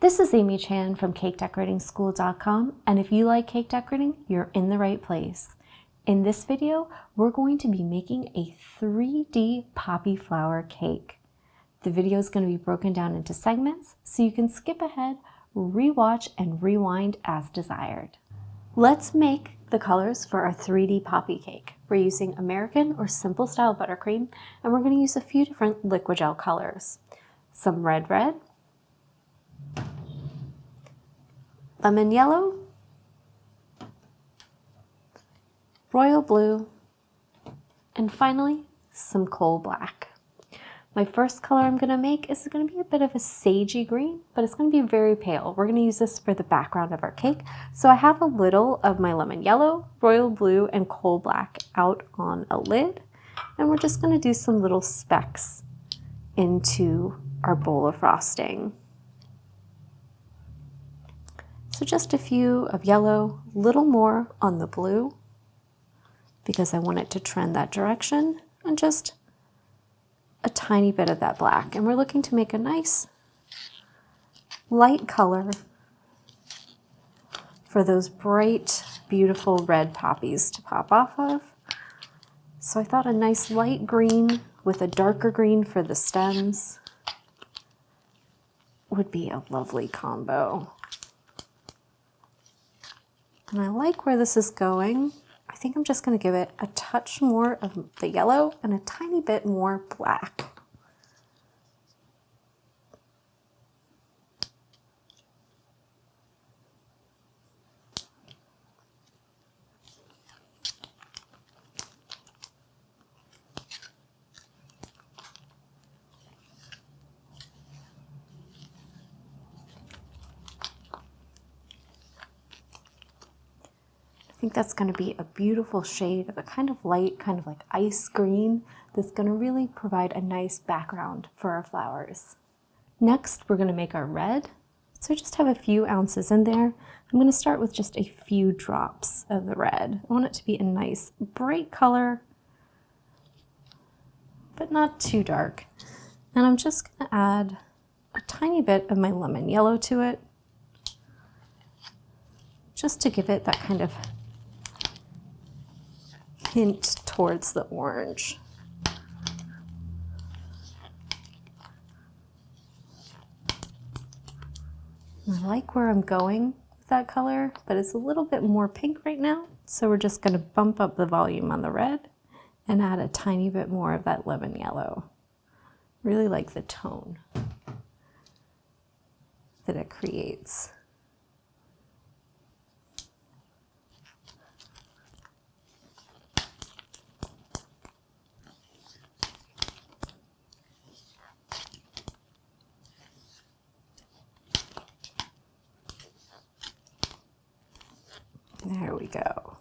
This is Amy Chan from CakeDecoratingSchool.com, and if you like cake decorating, you're in the right place. In this video, we're going to be making a 3D poppy flower cake. The video is going to be broken down into segments, so you can skip ahead, rewatch, and rewind as desired. Let's make the colors for our 3D poppy cake. We're using American or simple style buttercream, and we're going to use a few different liquid gel colors. Some red, lemon yellow, royal blue, and finally some coal black. My first color I'm going to make is going to be a bit of a sagey green, but it's going to be very pale. We're going to use this for the background of our cake. So I have a little of my lemon yellow, royal blue, and coal black out on a lid, and we're just going to do some little specks into our bowl of frosting. So just a few of yellow, a little more on the blue because I want it to trend that direction, and just a tiny bit of that black. And we're looking to make a nice light color for those bright, beautiful red poppies to pop off of. So I thought a nice light green with a darker green for the stems would be a lovely combo. And I like where this is going. I think I'm just going to give it a touch more of the yellow and a tiny bit more black. I think that's going to be a beautiful shade of a kind of light, kind of like ice green that's going to really provide a nice background for our flowers. Next, we're going to make our red. So I just have a few ounces in there. I'm going to start with just a few drops of the red. I want it to be a nice bright color, but not too dark. And I'm just going to add a tiny bit of my lemon yellow to it, just to give it that kind of hint towards the orange. I like where I'm going with that color, but it's a little bit more pink right now. So we're just going to bump up the volume on the red and add a tiny bit more of that lemon yellow. Really like the tone that it creates. There we go.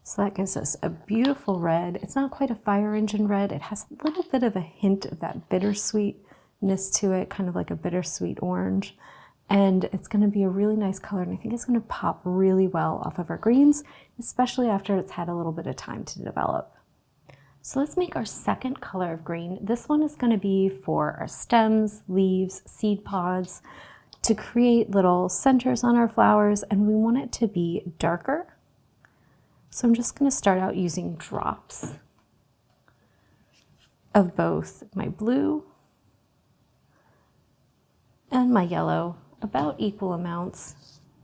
So that gives us a beautiful red. It's not quite a fire engine red. It has a little bit of a hint of that bittersweetness to it, kind of like a bittersweet orange. And it's going to be a really nice color, and I think it's going to pop really well off of our greens, especially after it's had a little bit of time to develop. So let's make our second color of green. This one is going to be for our stems, leaves, seed pods, to create little centers on our flowers, and we want it to be darker. So I'm just going to start out using drops of both my blue and my yellow, about equal amounts.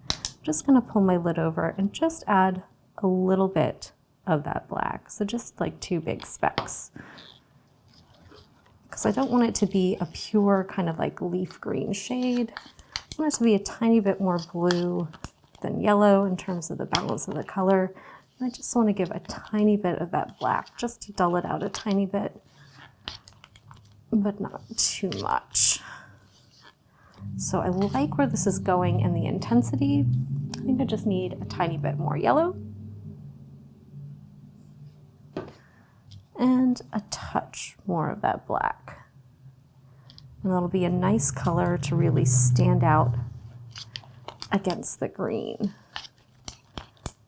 I'm just going to pull my lid over and just add a little bit of that black. So just like two big specks, because I don't want it to be a pure kind of like leaf green shade. I want it to be a tiny bit more blue than yellow in terms of the balance of the color. And I just want to give a tiny bit of that black just to dull it out a tiny bit, but not too much. So I like where this is going and the intensity. I think I just need a tiny bit more yellow and a touch more of that black. And that'll be a nice color to really stand out against the green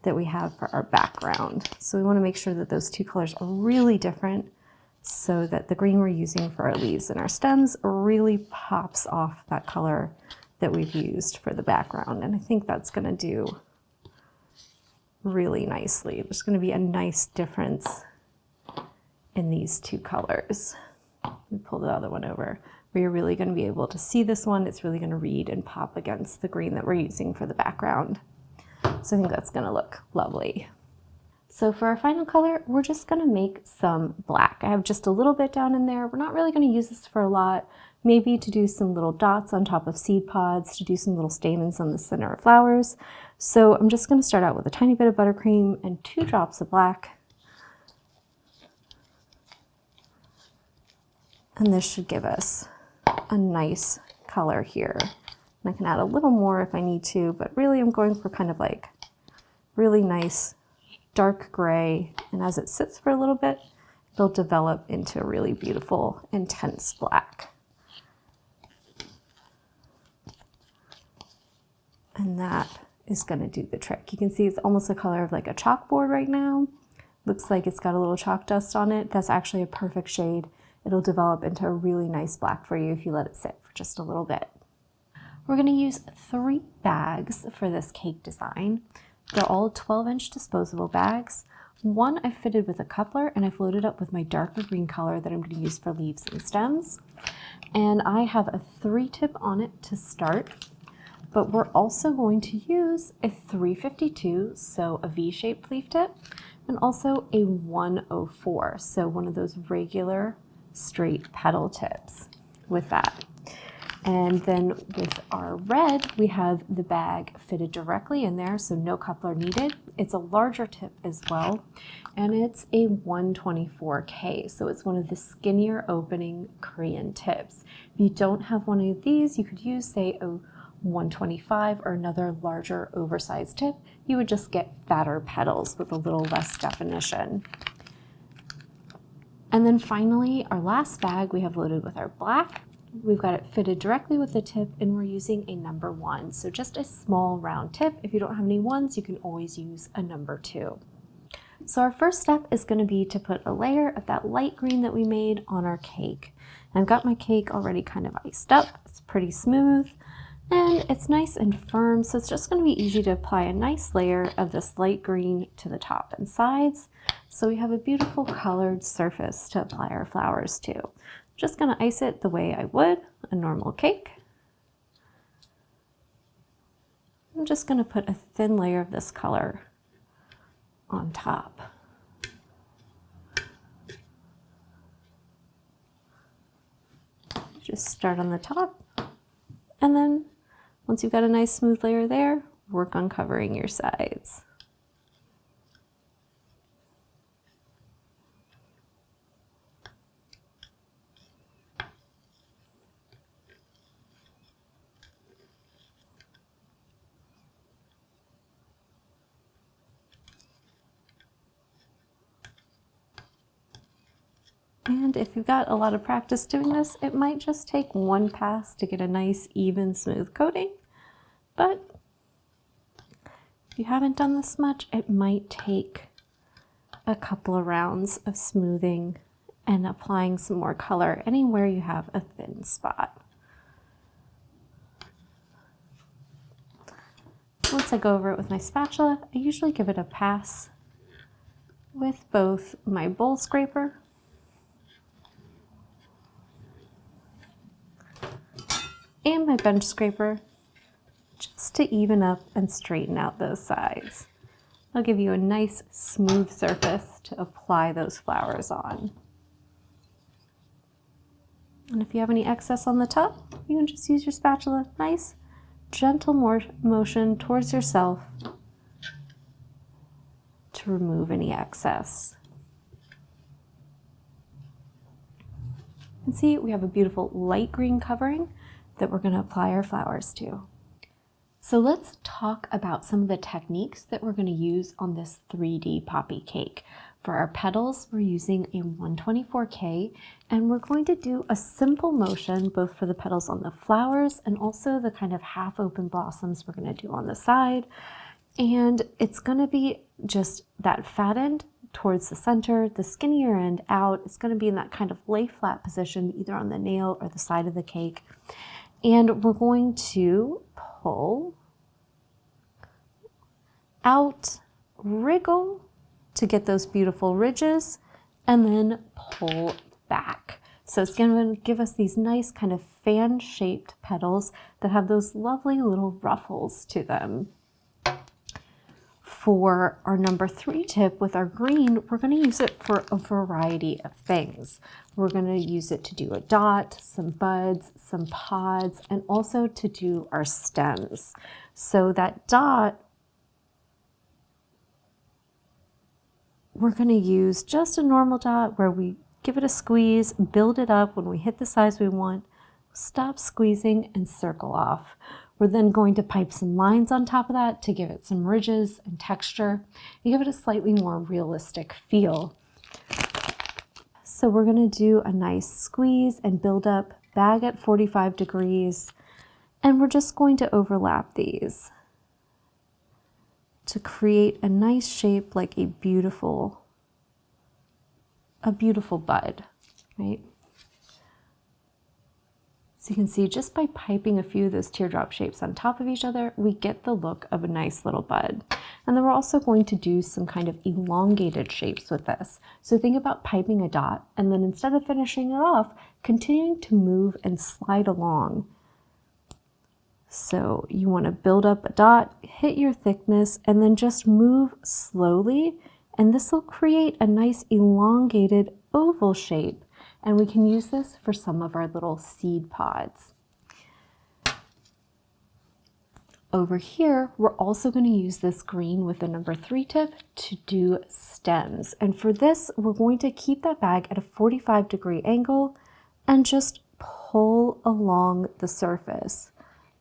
that we have for our background. So we want to make sure that those two colors are really different so that the green we're using for our leaves and our stems really pops off that color that we've used for the background. And I think that's going to do really nicely. There's going to be a nice difference in these two colors. Let me pull the other one over, where you're really going to be able to see this one. It's really going to read and pop against the green that we're using for the background. So I think that's going to look lovely. So for our final color, we're just going to make some black. I have just a little bit down in there. We're not really going to use this for a lot. Maybe to do some little dots on top of seed pods, to do some little stamens on the center of flowers. So I'm just going to start out with a tiny bit of buttercream and 2 drops of black. And this should give us a nice color here. And I can add a little more if I need to, but really I'm going for kind of like really nice dark gray. And as it sits for a little bit, it'll develop into a really beautiful, intense black. And that is going to do the trick. You can see it's almost the color of like a chalkboard right now. Looks like it's got a little chalk dust on it. That's actually a perfect shade. It'll develop into a really nice black for you if you let it sit for just a little bit. We're going to use 3 bags for this cake design. They're all 12-inch disposable bags. One I've fitted with a coupler, and I've loaded up with my darker green color that I'm going to use for leaves and stems. And I have a 3-tip on it to start. But we're also going to use a 352, so a V-shaped leaf tip, and also a 104, so one of those regular straight petal tips with that. And then with our red, we have the bag fitted directly in there, so no coupler needed. It's a larger tip as well, and it's a 124K, so it's one of the skinnier opening Korean tips. If you don't have one of these, you could use, say, a 125 or another larger oversized tip. You would just get fatter petals with a little less definition. And then finally, our last bag we have loaded with our black. We've got it fitted directly with the tip, and we're using a number 1. So just a small round tip. If you don't have any 1s, you can always use a number 2. So our first step is going to be to put a layer of that light green that we made on our cake. And I've got my cake already kind of iced up. It's pretty smooth. And it's nice and firm, so it's just going to be easy to apply a nice layer of this light green to the top and sides. So we have a beautiful colored surface to apply our flowers to. I'm just going to ice it the way I would a normal cake. I'm just going to put a thin layer of this color on top. Just start on the top, and then once you've got a nice smooth layer there, work on covering your sides. And if you've got a lot of practice doing this, it might just take one pass to get a nice, even, smooth coating. But if you haven't done this much, it might take a couple of rounds of smoothing and applying some more color anywhere you have a thin spot. Once I go over it with my spatula, I usually give it a pass with both my bowl scraper and my bench scraper, just to even up and straighten out those sides. I'll give you a nice smooth surface to apply those flowers on. And if you have any excess on the top, you can just use your spatula. Nice, gentle motion towards yourself to remove any excess. And see, we have a beautiful light green covering that we're going to apply our flowers to. So let's talk about some of the techniques that we're going to use on this 3D poppy cake. For our petals, we're using a 124K, and we're going to do a simple motion both for the petals on the flowers and also the kind of half open blossoms we're going to do on the side. And it's going to be just that fat end towards the center, the skinnier end out. It's going to be in that kind of lay flat position either on the nail or the side of the cake. And we're going to pull out, wriggle to get those beautiful ridges, and then pull back. So it's going to give us these nice kind of fan-shaped petals that have those lovely little ruffles to them. For our number 3 tip with our green, we're going to use it for a variety of things. We're going to use it to do a dot, some buds, some pods, and also to do our stems. So that dot, we're going to use just a normal dot where we give it a squeeze, build it up. When we hit the size we want, stop squeezing and circle off. We're then going to pipe some lines on top of that to give it some ridges and texture and give it a slightly more realistic feel. So we're going to do a nice squeeze and build up, bag at 45 degrees, and we're just going to overlap these to create a nice shape like a beautiful bud, right? So you can see just by piping a few of those teardrop shapes on top of each other, we get the look of a nice little bud. And then we're also going to do some kind of elongated shapes with this. So think about piping a dot, and then instead of finishing it off, continuing to move and slide along. So you want to build up a dot, hit your thickness, and then just move slowly, and this will create a nice elongated oval shape. And we can use this for some of our little seed pods. Over here, we're also going to use this green with the number 3 tip to do stems. And for this, we're going to keep that bag at a 45-degree angle and just pull along the surface.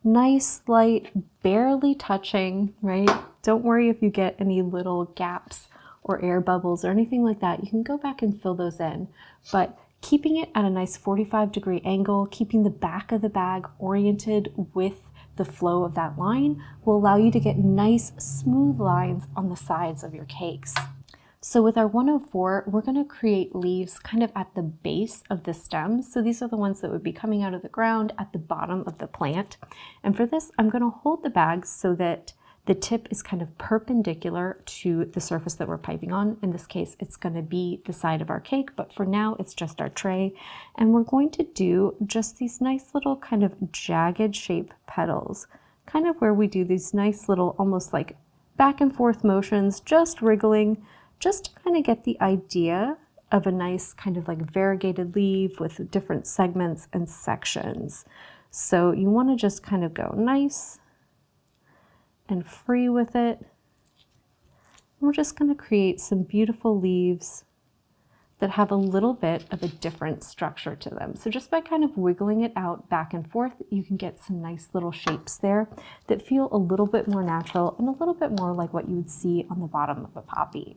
Nice, light, barely touching, right? Don't worry if you get any little gaps or air bubbles or anything like that. You can go back and fill those in. But keeping it at a nice 45-degree angle, keeping the back of the bag oriented with the flow of that line will allow you to get nice smooth lines on the sides of your cakes. So with our 104, we're going to create leaves kind of at the base of the stems. So these are the ones that would be coming out of the ground at the bottom of the plant. And for this, I'm going to hold the bag so that the tip is kind of perpendicular to the surface that we're piping on. In this case, it's going to be the side of our cake, but for now it's just our tray. And we're going to do just these nice little kind of jagged shape petals, kind of where we do these nice little almost like back and forth motions, just wriggling, just to kind of get the idea of a nice kind of like variegated leaf with different segments and sections. So you want to just kind of go nice and free with it. We're just going to create some beautiful leaves that have a little bit of a different structure to them. So just by kind of wiggling it out back and forth, you can get some nice little shapes there that feel a little bit more natural and a little bit more like what you would see on the bottom of a poppy.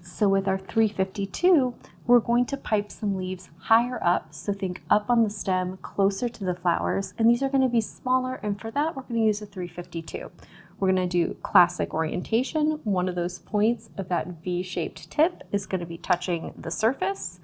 So with our 352, we're going to pipe some leaves higher up. So think up on the stem, closer to the flowers. And these are going to be smaller. And for that, we're going to use a 352. We're going to do classic orientation. One of those points of that V-shaped tip is going to be touching the surface.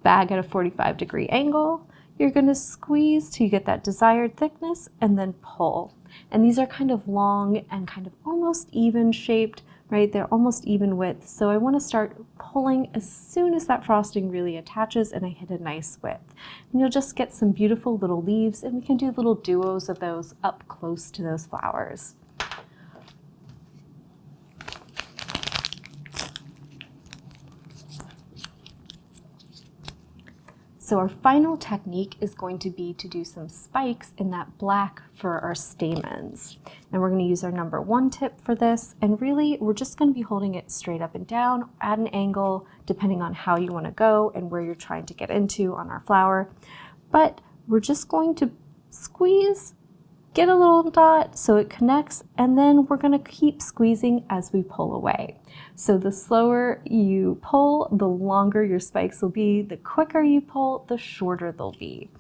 Bag at a 45-degree angle. You're going to squeeze till you get that desired thickness and then pull. And these are kind of long and kind of almost even shaped, right? They're almost even width. So I want to start pulling as soon as that frosting really attaches and I hit a nice width. And you'll just get some beautiful little leaves, and we can do little duos of those up close to those flowers. So our final technique is going to be to do some spikes in that black for our stamens. And we're going to use our number 1 tip for this. And really, we're just going to be holding it straight up and down at an angle, depending on how you want to go and where you're trying to get into on our flower. But we're just going to squeeze, get a little dot so it connects, and then we're going to keep squeezing as we pull away. So the slower you pull, the longer your spikes will be. The quicker you pull, the shorter they'll be.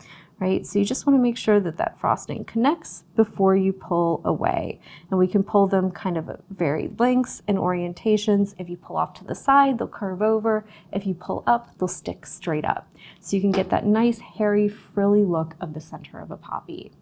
right? So you just want to make sure that that frosting connects before you pull away. And we can pull them kind of at varied lengths and orientations. If you pull off to the side, they'll curve over. If you pull up, they'll stick straight up. So you can get that nice, hairy, frilly look of the center of a poppy.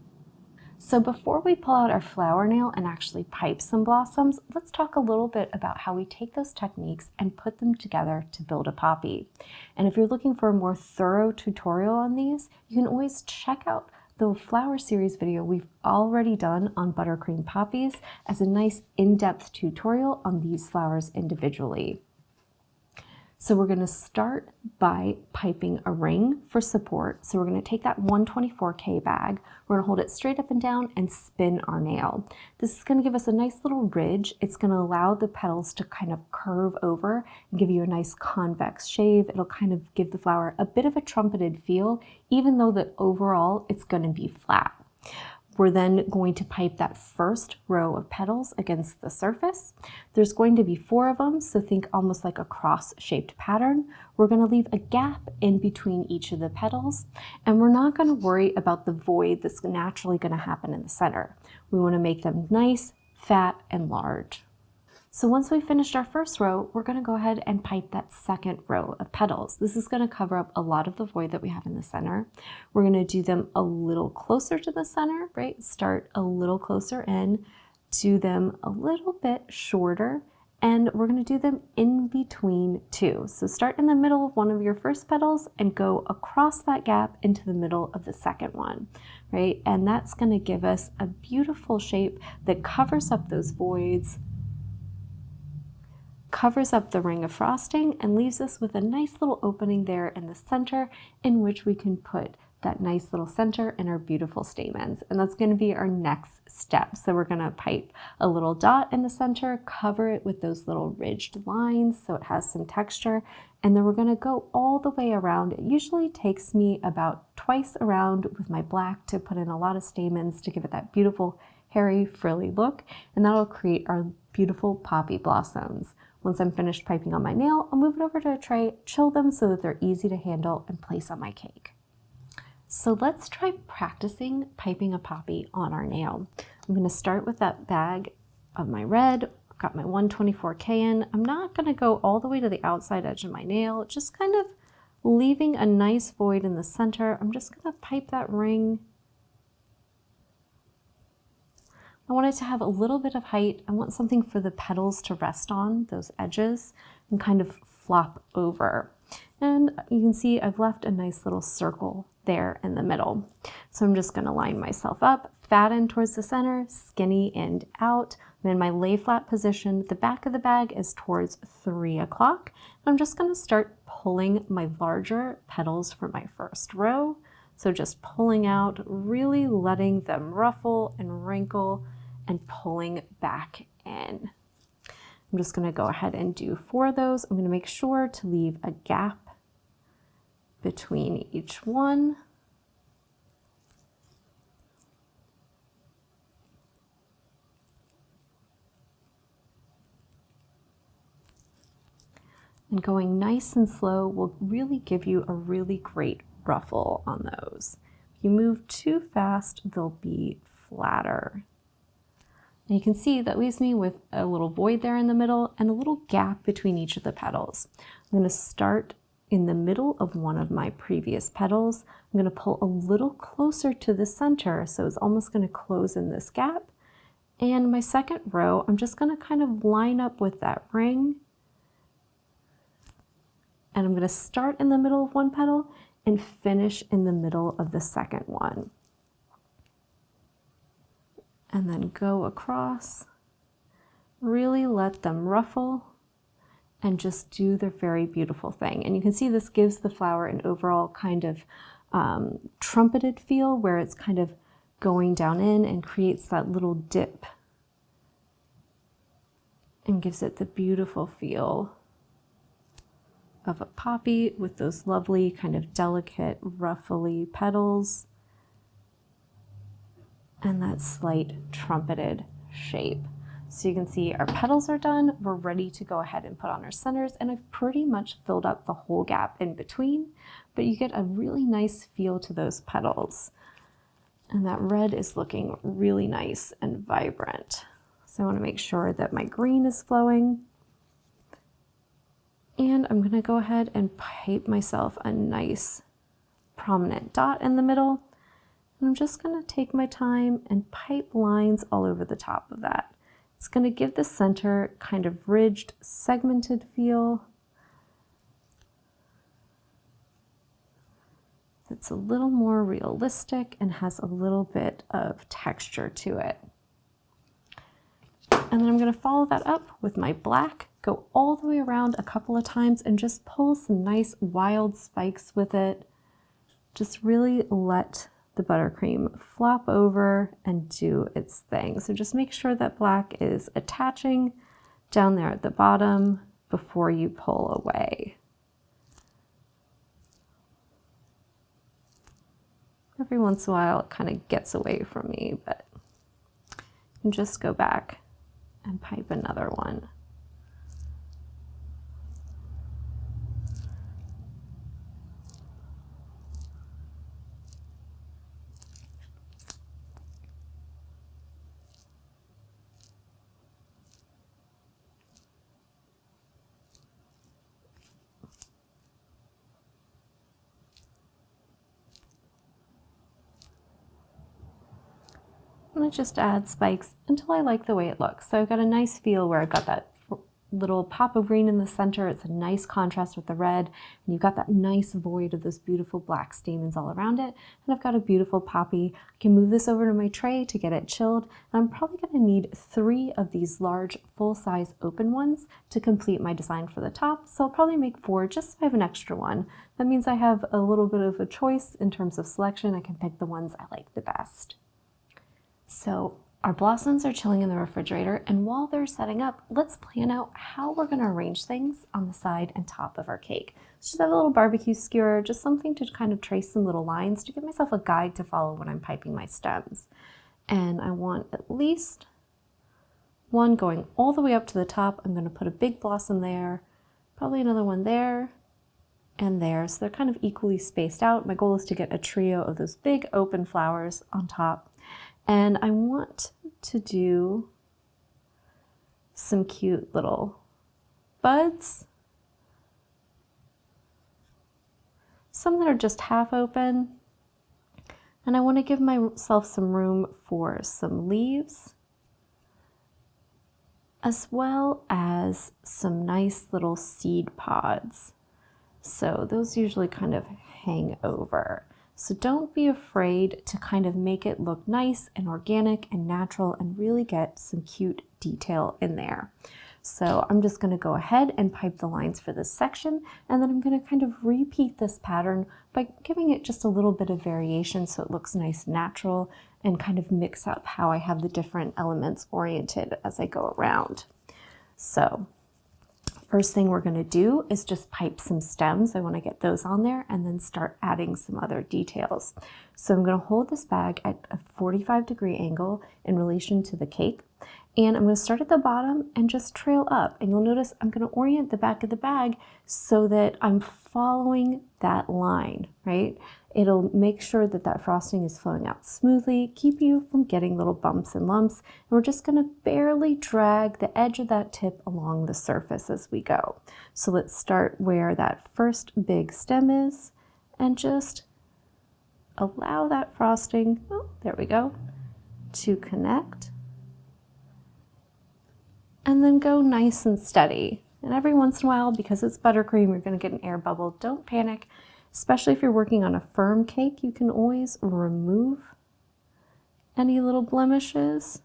So before we pull out our flower nail and actually pipe some blossoms, let's talk a little bit about how we take those techniques and put them together to build a poppy. And if you're looking for a more thorough tutorial on these, you can always check out the flower series video we've already done on buttercream poppies as a nice in-depth tutorial on these flowers individually. So we're going to start by piping a ring for support. So we're going to take that 124K bag, we're going to hold it straight up and down and spin our nail. This is going to give us a nice little ridge. It's going to allow the petals to kind of curve over and give you a nice convex shave. It'll kind of give the flower a bit of a trumpeted feel, even though that overall it's going to be flat. We're then going to pipe that first row of petals against the surface. There's going to be 4 of them, so think almost like a cross-shaped pattern. We're going to leave a gap in between each of the petals, and we're not going to worry about the void that's naturally going to happen in the center. We want to make them nice, fat, and large. So once we've finished our first row, we're going to go ahead and pipe that second row of petals. This is going to cover up a lot of the void that we have in the center. We're going to do them a little closer to the center, right? Start a little closer in, do them a little bit shorter, and we're going to do them in between 2. So start in the middle of one of your first petals and go across that gap into the middle of the second one, right? And that's going to give us a beautiful shape that covers up those voids, covers up the ring of frosting, and leaves us with a nice little opening there in the center in which we can put that nice little center and our beautiful stamens. And that's going to be our next step. So we're going to pipe a little dot in the center, cover it with those little ridged lines so it has some texture, and then we're going to go all the way around. It usually takes me about twice around with my black to put in a lot of stamens to give it that beautiful hairy frilly look, and that'll create our beautiful poppy blossoms. Once I'm finished piping on my nail, I'll move it over to a tray, chill them so that they're easy to handle and place on my cake. So let's try practicing piping a poppy on our nail. I'm going to start with that bag of my red. I've got my 124K in. I'm not going to go all the way to the outside edge of my nail, just kind of leaving a nice void in the center. I'm just going to pipe that ring. I want it to have a little bit of height. I want something for the petals to rest on, those edges, and kind of flop over. And you can see I've left a nice little circle there in the middle. So I'm just going to line myself up, fat end towards the center, skinny end out. I'm in my lay flat position. The back of the bag is towards 3 o'clock. I'm just going to start pulling my larger petals from my first row. So just pulling out, really letting them ruffle and wrinkle and pulling back in. I'm just going to go ahead and do 4 of those. I'm going to make sure to leave a gap between each one. And going nice and slow will really give you a really great ruffle on those. If you move too fast, they'll be flatter. And you can see that leaves me with a little void there in the middle and a little gap between each of the petals. I'm going to start in the middle of one of my previous petals. I'm going to pull a little closer to the center, so it's almost going to close in this gap. And my second row, I'm just going to kind of line up with that ring. And I'm going to start in the middle of one petal and finish in the middle of the second one. And then go across, really let them ruffle and just do their very beautiful thing. And you can see this gives the flower an overall kind of trumpeted feel where it's kind of going down in and creates that little dip and gives it the beautiful feel of a poppy with those lovely kind of delicate ruffly petals and that slight trumpeted shape. So you can see our petals are done. We're ready to go ahead and put on our centers, and I've pretty much filled up the whole gap in between, but you get a really nice feel to those petals. And that red is looking really nice and vibrant. So I want to make sure that my green is flowing. And I'm going to go ahead and pipe myself a nice prominent dot in the middle. And I'm just going to take my time and pipe lines all over the top of that. It's going to give the center kind of ridged, segmented feel. It's a little more realistic and has a little bit of texture to it. And then I'm going to follow that up with my black, go all the way around a couple of times and just pull some nice wild spikes with it. Just really let the buttercream flop over and do its thing. So just make sure that black is attaching down there at the bottom before you pull away. Every once in a while it kind of gets away from me, but you can just go back and pipe another one. And I just add spikes until I like the way it looks. So I've got a nice feel where I've got that little pop of green in the center. It's a nice contrast with the red. And you've got that nice void of those beautiful black stamens all around it. And I've got a beautiful poppy. I can move this over to my tray to get it chilled. And I'm probably going to need 3 of these large full-size open ones to complete my design for the top. So I'll probably make 4 just so I have an extra one. That means I have a little bit of a choice in terms of selection. I can pick the ones I like the best. So our blossoms are chilling in the refrigerator, and while they're setting up, let's plan out how we're going to arrange things on the side and top of our cake. So just have a little barbecue skewer, just something to kind of trace some little lines to give myself a guide to follow when I'm piping my stems. And I want at least one going all the way up to the top. I'm going to put a big blossom there, probably another one there and there. So they're kind of equally spaced out. My goal is to get a trio of those big open flowers on top. And I want to do some cute little buds. Some that are just half open. And I want to give myself some room for some leaves, as well as some nice little seed pods. So those usually kind of hang over. So don't be afraid to kind of make it look nice and organic and natural and really get some cute detail in there. So I'm just going to go ahead and pipe the lines for this section, and then I'm going to kind of repeat this pattern by giving it just a little bit of variation so it looks nice and natural, and kind of mix up how I have the different elements oriented as I go around. So first thing we're going to do is just pipe some stems. I want to get those on there and then start adding some other details. So I'm going to hold this bag at a 45-degree angle in relation to the cake. And I'm going to start at the bottom and just trail up. And you'll notice I'm going to orient the back of the bag so that I'm following that line, right? It'll make sure that that frosting is flowing out smoothly, keep you from getting little bumps and lumps. And we're just going to barely drag the edge of that tip along the surface as we go. So let's start where that first big stem is and just allow that frosting, oh, there we go, to connect. And then go nice and steady. And every once in a while, because it's buttercream, you're going to get an air bubble. Don't panic. Especially if you're working on a firm cake, you can always remove any little blemishes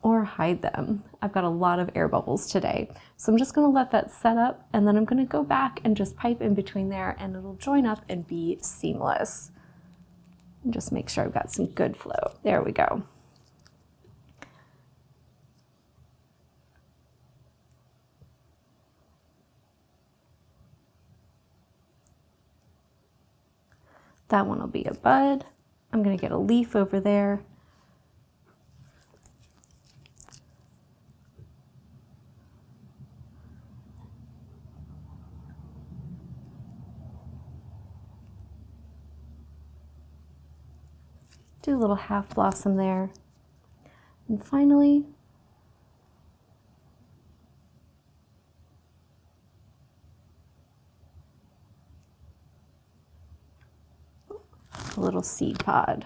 or hide them. I've got a lot of air bubbles today. So I'm just going to let that set up, and then I'm going to go back and just pipe in between there, and it'll join up and be seamless. And just make sure I've got some good flow. There we go. That one will be a bud. I'm going to get a leaf over there. Do a little half blossom there. And finally, a little seed pod.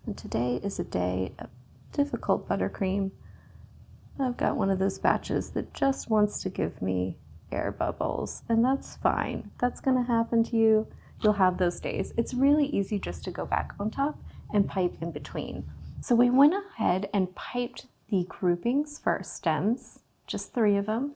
And today is a day of difficult buttercream. I've got one of those batches that just wants to give me air bubbles, and that's fine. That's gonna happen to you. You'll have those days. It's really easy just to go back on top and pipe in between. So we went ahead and piped the groupings for our stems, just 3 of them,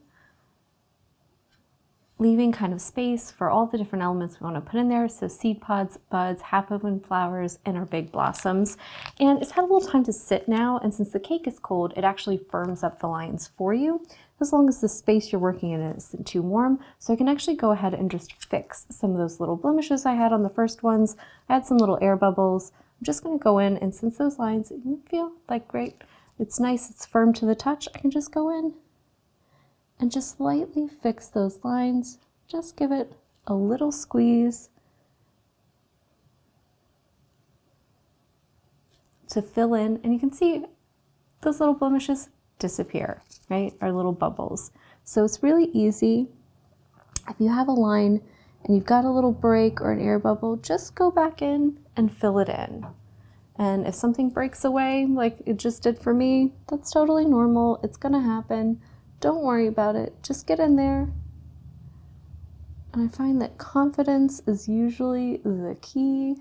leaving kind of space for all the different elements we want to put in there. So seed pods, buds, half-open flowers, and our big blossoms. And it's had a little time to sit now, and since the cake is cold, it actually firms up the lines for you, as long as the space you're working in isn't too warm. So I can actually go ahead and just fix some of those little blemishes I had on the first ones. I had some little air bubbles. I'm just going to go in, and since those lines feel like great, it's nice, it's firm to the touch, I can just go in and just lightly fix those lines. Just give it a little squeeze to fill in, and you can see those little blemishes disappear, right? Our little bubbles. So it's really easy. If you have a line and you've got a little break or an air bubble, just go back in and fill it in. And if something breaks away, like it just did for me, that's totally normal. It's gonna happen. Don't worry about it. Just get in there. And I find that confidence is usually the key.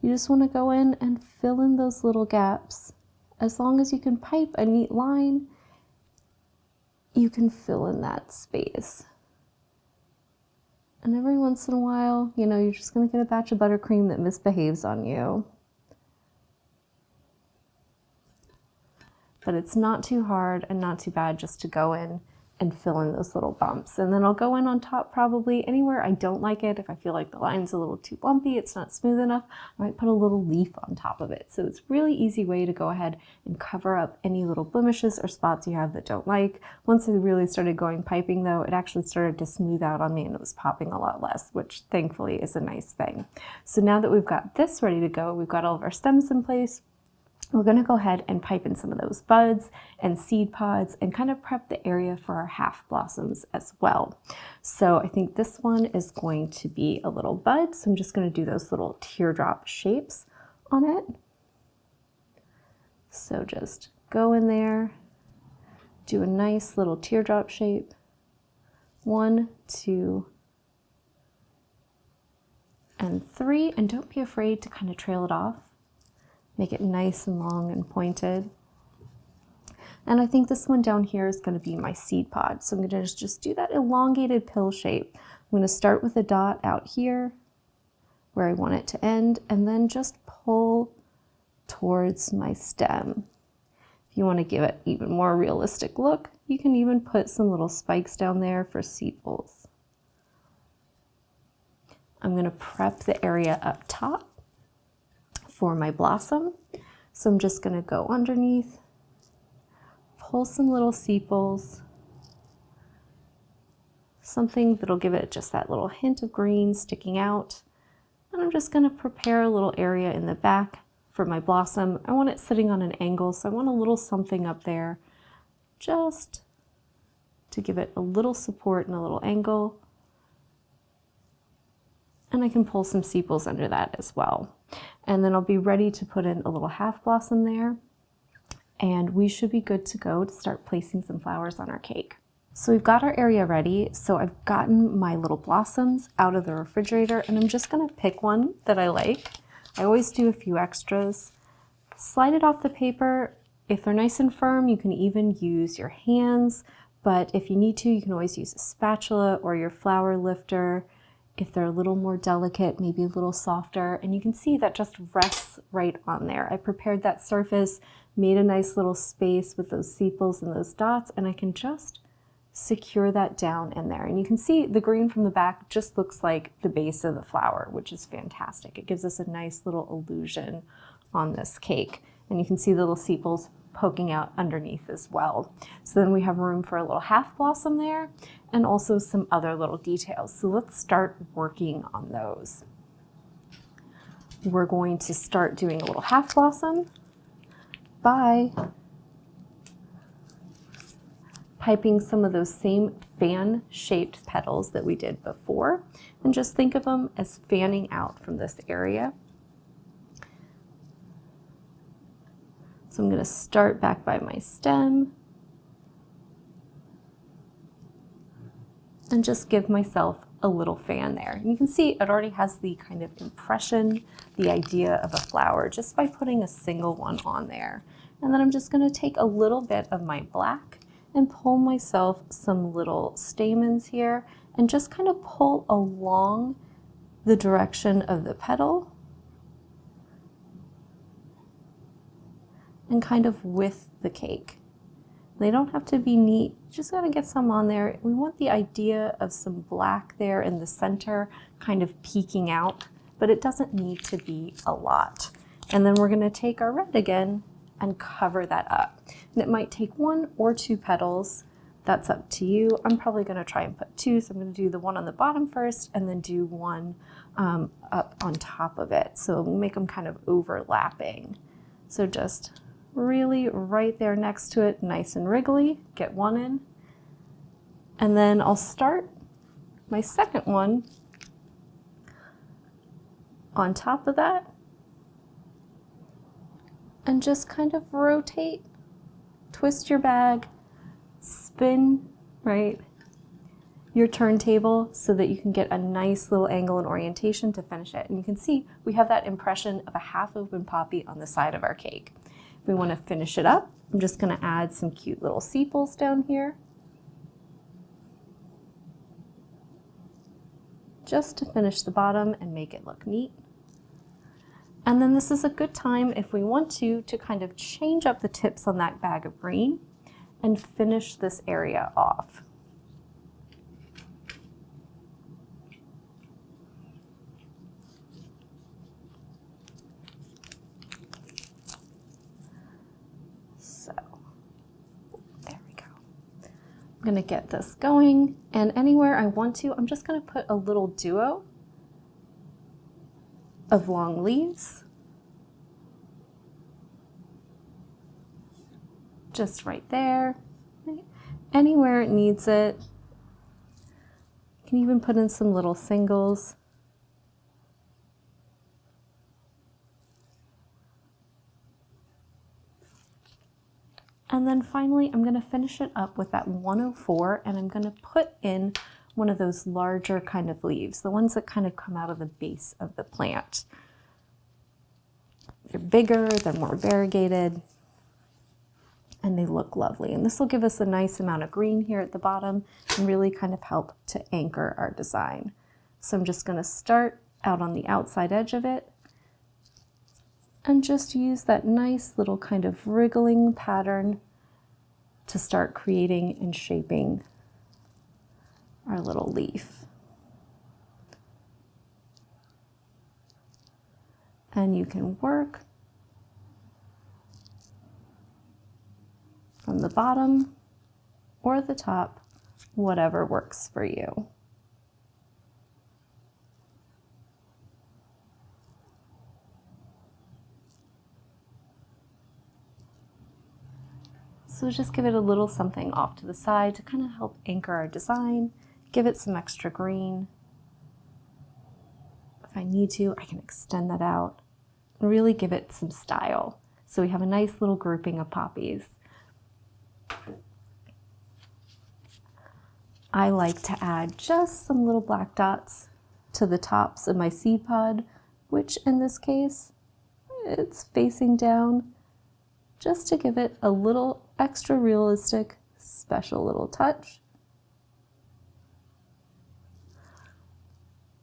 You just want to go in and fill in those little gaps. As long as you can pipe a neat line, you can fill in that space. And every once in a while, you're just going to get a batch of buttercream that misbehaves on you. But it's not too hard and not too bad just to go in and fill in those little bumps. And then I'll go in on top probably anywhere I don't like it. If I feel like the line's a little too lumpy, it's not smooth enough, I might put a little leaf on top of it. So it's a really easy way to go ahead and cover up any little blemishes or spots you have that don't like. Once I really started going piping though, it actually started to smooth out on me and it was popping a lot less, which thankfully is a nice thing. So now that we've got this ready to go, we've got all of our stems in place, we're going to go ahead and pipe in some of those buds and seed pods and kind of prep the area for our half blossoms as well. So I think this one is going to be a little bud. So I'm just going to do those little teardrop shapes on it. So just go in there, do a nice little teardrop shape. 1, 2, and 3. And don't be afraid to kind of trail it off. Make it nice and long and pointed. And I think this one down here is going to be my seed pod. So I'm going to just do that elongated pill shape. I'm going to start with a dot out here where I want it to end, and then just pull towards my stem. If you want to give it even more realistic look, you can even put some little spikes down there for sepals. I'm going to prep the area up top for my blossom. So I'm just going to go underneath, pull some little sepals, something that'll give it just that little hint of green sticking out. And I'm just going to prepare a little area in the back for my blossom. I want it sitting on an angle, so I want a little something up there just to give it a little support and a little angle. And I can pull some sepals under that as well. And then I'll be ready to put in a little half blossom there. And we should be good to go to start placing some flowers on our cake. So we've got our area ready. So I've gotten my little blossoms out of the refrigerator, and I'm just gonna pick one that I like. I always do a few extras. Slide it off the paper. If they're nice and firm, you can even use your hands, but if you need to, you can always use a spatula or your flower lifter. If they're a little more delicate, maybe a little softer, and you can see that just rests right on there. I prepared that surface, made a nice little space with those sepals and those dots, and I can just secure that down in there. And you can see the green from the back just looks like the base of the flower, which is fantastic. It gives us a nice little illusion on this cake. And you can see the little sepals poking out underneath as well. So then we have room for a little half blossom there and also some other little details. So let's start working on those. We're going to start doing a little half blossom by piping some of those same fan-shaped petals that we did before, and just think of them as fanning out from this area. So I'm going to start back by my stem and just give myself a little fan there. And you can see it already has the kind of impression, the idea of a flower, just by putting a single one on there. And then I'm just going to take a little bit of my black and pull myself some little stamens here and just kind of pull along the direction of the petal and kind of with the cake. They don't have to be neat, just gotta get some on there. We want the idea of some black there in the center kind of peeking out, but it doesn't need to be a lot. And then we're gonna take our red again and cover that up. And it might take 1 or 2 petals. That's up to you. I'm probably gonna try and put 2, so I'm gonna do the one on the bottom first and then do one up on top of it. So we'll make them kind of overlapping. So just really right there next to it, nice and wriggly, get one in. And then I'll start my second one on top of that and just kind of rotate, twist your bag, spin, right, your turntable so that you can get a nice little angle and orientation to finish it. And you can see we have that impression of a half open poppy on the side of our cake. If we want to finish it up, I'm just going to add some cute little sepals down here, just to finish the bottom and make it look neat. And then this is a good time, if we want to kind of change up the tips on that bag of green and finish this area off. So, there we go. I'm gonna get this going, and anywhere I want to, I'm just gonna put a little duo of long leaves, just right there, right? Anywhere it needs it. You can even put in some little singles. And then finally, I'm going to finish it up with that 104, and I'm going to put in one of those larger kind of leaves, the ones that kind of come out of the base of the plant. They're bigger, they're more variegated, and they look lovely. And this will give us a nice amount of green here at the bottom and really kind of help to anchor our design. So I'm just going to start out on the outside edge of it and just use that nice little kind of wriggling pattern to start creating and shaping our little leaf. And you can work from the bottom or the top, whatever works for you. So just give it a little something off to the side to kind of help anchor our design, give it some extra green. If I need to, I can extend that out and really give it some style. So we have a nice little grouping of poppies. I like to add just some little black dots to the tops of my seed pod, which in this case, it's facing down, just to give it a little extra realistic, special little touch.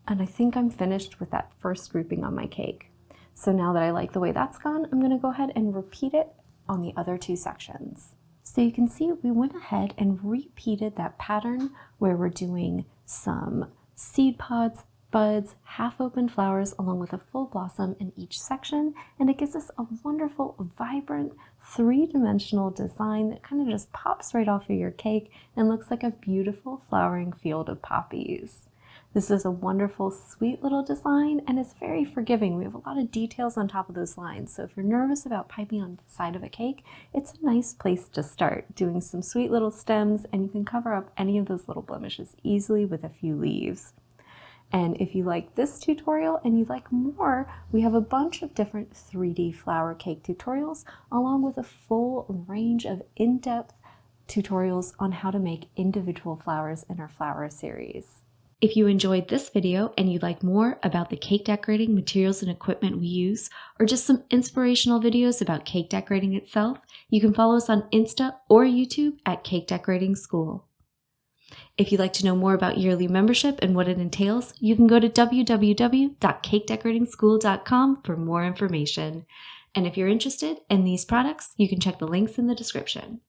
And I think I'm finished with that first grouping on my cake. So now that I like the way that's gone, I'm gonna go ahead and repeat it on the other 2 sections. So you can see we went ahead and repeated that pattern where we're doing some seed pods buds, half-open flowers, along with a full blossom in each section, and it gives us a wonderful, vibrant, three-dimensional design that kind of just pops right off of your cake and looks like a beautiful flowering field of poppies. This is a wonderful, sweet little design, and it's very forgiving. We have a lot of details on top of those lines, so if you're nervous about piping on the side of a cake, it's a nice place to start, doing some sweet little stems, and you can cover up any of those little blemishes easily with a few leaves. And if you like this tutorial and you'd like more, we have a bunch of different 3D flower cake tutorials, along with a full range of in-depth tutorials on how to make individual flowers in our flower series. If you enjoyed this video and you'd like more about the cake decorating materials and equipment we use, or just some inspirational videos about cake decorating itself, you can follow us on Insta or YouTube at Cake Decorating School. If you'd like to know more about yearly membership and what it entails, you can go to www.cakedecoratingschool.com for more information. And if you're interested in these products, you can check the links in the description.